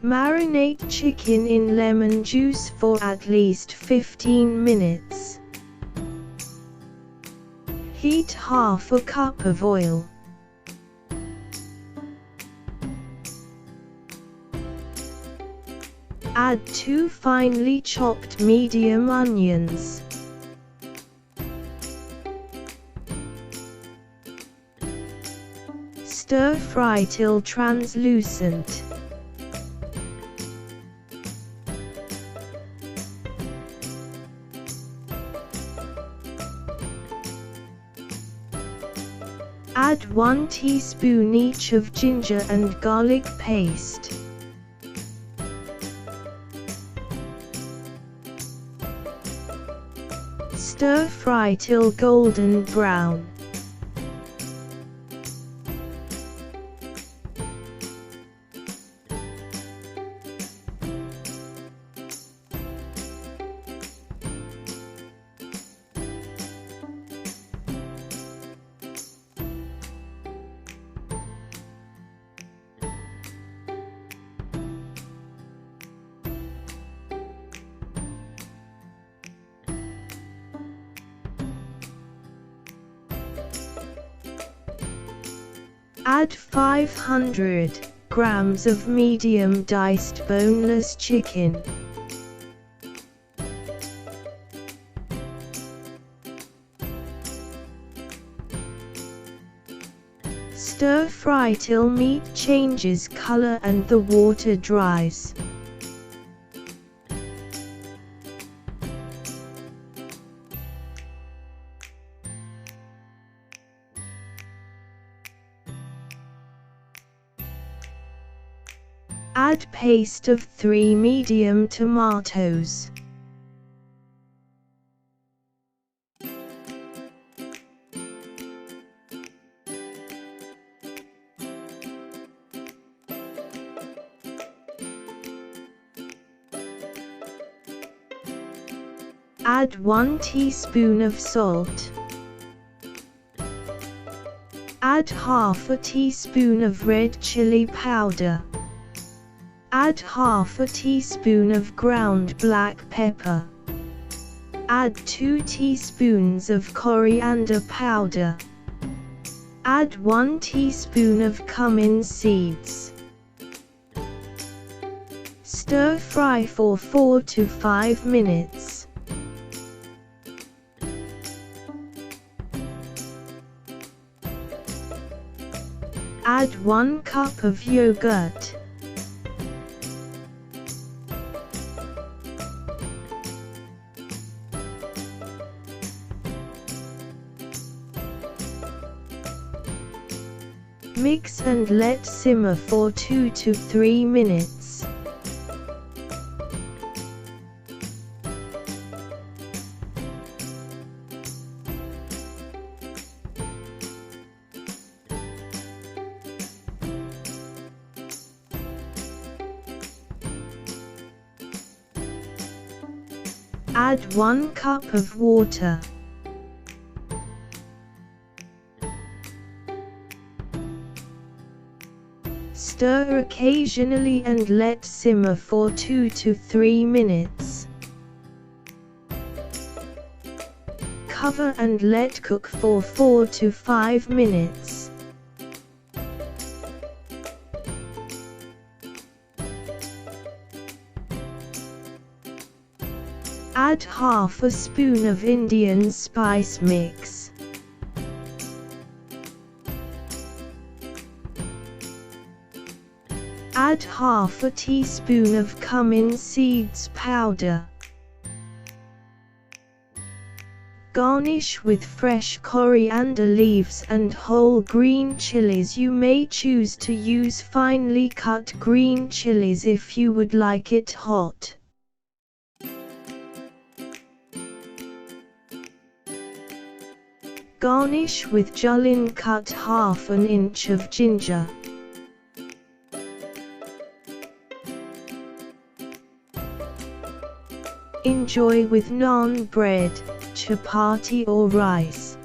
Marinate chicken in lemon juice for at least 15 minutes. Heat half a cup of oil. Add 2 finely chopped medium onions. Stir fry till translucent. Add 1 teaspoon each of ginger and garlic paste. Stir fry till golden brown. Add 500 grams of medium diced boneless chicken. Stir fry till meat changes color and the water dries. Add paste of 3 medium tomatoes. Add 1 teaspoon of salt. Add half a teaspoon of red chili powder. Add half a teaspoon of ground black pepper. Add 2 teaspoons of coriander powder. Add 1 teaspoon of cumin seeds. Stir fry for 4 to 5 minutes. Add 1 cup of yogurt. Mix and let simmer for 2 to 3 minutes. Add 1 cup of water. Stir occasionally and let simmer for 2 to 3 minutes. Cover and let cook for 4 to 5 minutes. Add half a spoon of Indian spice mix. Add half a teaspoon of cumin seeds powder. Garnish with fresh coriander leaves and whole green chilies. You may choose to use finely cut green chilies if you would like it hot. Garnish with julienne. Cut half an inch of ginger. Enjoy with naan bread, chapati or rice.